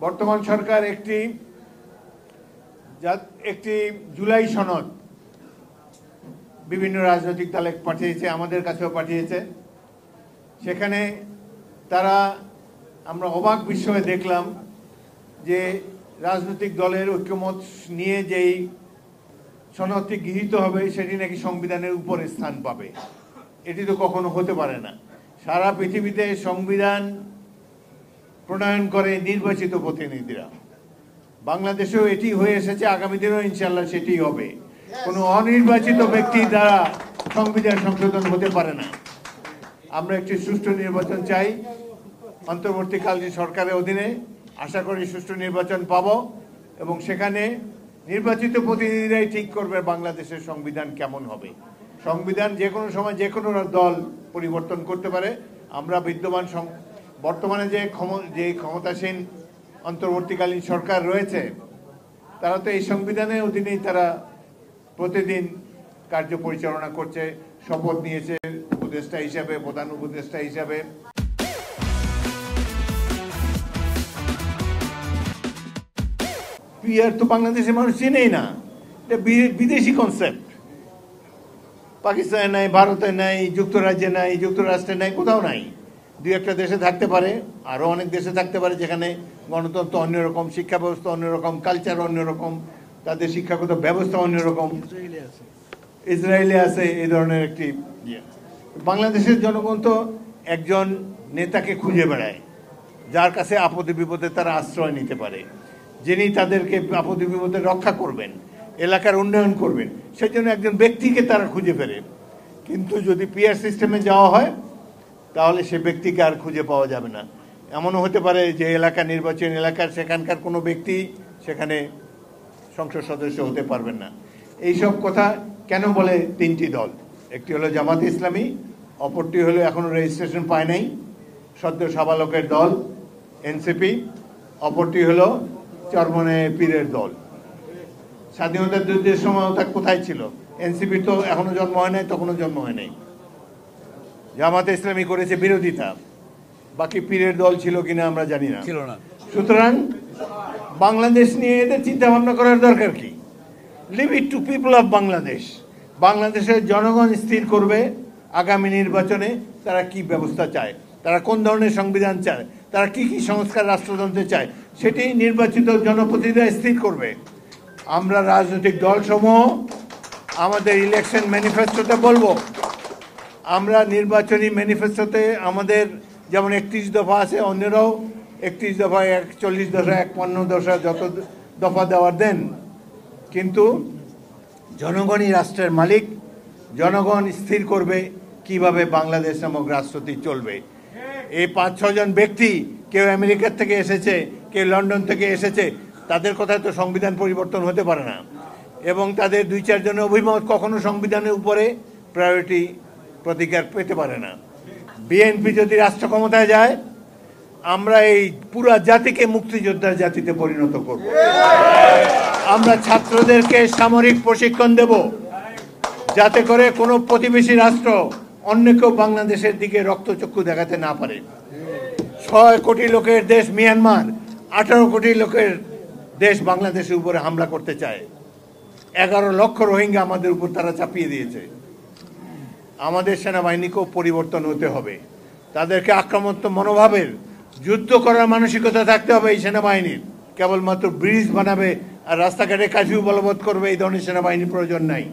বর্তমান সরকার একটি জুলাই সনদ বিভিন্ন রাজনৈতিক দলে পাঠিয়েছে, আমাদের কাছেও পাঠিয়েছে। সেখানে তারা আমরা অবাক বিস্ময়ে দেখলাম যে রাজনৈতিক দলের ঐক্যমত নিয়ে যেই সনদটি গৃহীত হবে সেটি নাকি সংবিধানের উপরে স্থান পাবে। এটি তো কখনো হতে পারে না। সারা পৃথিবীতে সংবিধান প্রণয়ন করে নির্বাচিত প্রতিনিধিরা। বাংলাদেশেও এটি হয়ে এসেছে, আগামী দিনেও ইনশাল্লাহ সেটি হবে। কোনো অনির্বাচিত ব্যক্তি দ্বারা সংবিধান সংশোধন হতে পারে না। আমরা একটি সুষ্ঠু নির্বাচন চাই অন্তর্বর্তীকালীন সরকারের অধীনে। আশা করি সুষ্ঠু নির্বাচন পাব এবং সেখানে নির্বাচিত প্রতিনিধিরাই ঠিক করবে বাংলাদেশের সংবিধান কেমন হবে। সংবিধান যে কোনো সময় যে কোনো দল পরিবর্তন করতে পারে। আমরা বিদ্যমান বর্তমানে যে ক্ষমতাসীন অন্তর্বর্তীকালীন সরকার রয়েছে তারা তো এই সংবিধানের অধীনেই তারা প্রতিদিন কার্য পরিচালনা করছে, শপথ নিয়েছে উপদেষ্টা হিসাবে, প্রধান উপদেষ্টা হিসাবে। পিআর তো বাংলাদেশের মানুষ চেনেই না, এটা বিদেশি কনসেপ্ট। পাকিস্তানে নাই, ভারতে নাই, যুক্তরাজ্যে নাই, যুক্তরাষ্ট্রে নাই, কোথাও নাই। দুই একটা দেশে থাকতে পারে, আরও অনেক দেশে থাকতে পারে যেখানে গণতন্ত্র অন্যরকম, শিক্ষা ব্যবস্থা অন্যরকম, কালচার অন্যরকম, তাদের শিক্ষাগত ব্যবস্থা অন্যরকম। ইসরায়েলে আছে এই ধরনের একটি বাংলাদেশের জনগণ তো একজন নেতাকে খুঁজে বেড়ায় যার কাছে আপদে বিপদে তারা আশ্রয় নিতে পারে, যিনি তাদেরকে আপদে বিপদে রক্ষা করবেন, এলাকার উন্নয়ন করবেন। সেই জন্য একজন ব্যক্তিকে তারা খুঁজে ফেরে। কিন্তু যদি পিআর সিস্টেমে যাওয়া হয় তাহলে সে ব্যক্তিকে আর খুঁজে পাওয়া যাবে না। এমনও হতে পারে যে এলাকা নির্বাচন এলাকার সেখানকার কোনো ব্যক্তি সেখানে সংসদ সদস্য হতে পারবেন না। এইসব কথা কেন বলে তিনটি দল? একটি হলো জামাতে ইসলামী, অপরটি হলো এখনও রেজিস্ট্রেশন পায় নাই সদ্য সাবালকের দল এনসিপি, অপরটি হলো চরমনে পীরের দল। স্বাধীনতা যুদ্ধের সময় তা কোথায় ছিল? এনসিপি তো এখনো জন্ম হয় নাই, তখনও জন্ম হয় নাই। জামাতে ইসলামী করেছে বিরোধিতা, বাকি পীরের দল ছিল কিনা আমরা জানি না। সুতরাং বাংলাদেশ নিয়ে এদের চিন্তা ভাবনা করার দরকার কি? Leave it to people of Bangladesh. বাংলাদেশের জনগণ স্থির করবে আগামী নির্বাচনে তারা কি ব্যবস্থা চায়, তারা কোন ধরনের সংবিধান চায়, তারা কি কি সংস্কার রাষ্ট্রযন্ত্রে চায়, সেটি নির্বাচিত জনপ্রতিনিধিরা স্থির করবে। আমরা রাজনৈতিক দলসমূহ আমাদের ইলেকশন ম্যানিফেস্টোতে বলবো, আমরা নির্বাচনী ম্যানিফেস্টোতে আমাদের যেমন 31 দফা আছে, অন্যরাও 31 দফা, 41 দফা, 51 দফা, যত দফা দেওয়ার দেন। কিন্তু জনগণই রাষ্ট্রের মালিক, জনগণ স্থির করবে কিভাবে বাংলাদেশ নামক রাষ্ট্রটি চলবে। এই 5-6 জন ব্যক্তি, কেউ আমেরিকার থেকে এসেছে, কেউ লন্ডন থেকে এসেছে, তাদের কথায় তো সংবিধান পরিবর্তন হতে পারে না। এবং তাদের 2-4 জনের অভিমত কখনো সংবিধানের উপরে প্রায়োরিটি প্রতিকার পেতে পারে না। বিএনপি যদি রাষ্ট্র ক্ষমতায় যায়, আমরা এই পুরা জাতিকে মুক্তিযোদ্ধার জাতিতে পরিণত করব। আমরা ছাত্রদেরকে সামরিক প্রশিক্ষণ দেব যাতে করে কোনো প্রতিবেশী রাষ্ট্র অন্য কেউ বাংলাদেশের দিকে রক্তচক্ষু দেখাতে না পারে। 6 কোটি লোকের দেশ মিয়ানমার, 18 কোটি লোকের দেশ বাংলাদেশের উপরে হামলা করতে চায়। 11 লক্ষ রোহিঙ্গা আমাদের উপর তারা চাপিয়ে দিয়েছে। আমাদের সেনাবাহিনীকেও পরিবর্তন হতে হবে। তাদেরকে আক্রমণাত্মক মনোভাবের, যুদ্ধ করার মানসিকতা থাকতে হবে এই সেনাবাহিনীর। কেবলমাত্র ব্রিজ বানাবে আর রাস্তাঘাটে কারফিউ বলবৎ করবে এই ধরনের সেনাবাহিনীর প্রয়োজন নাই।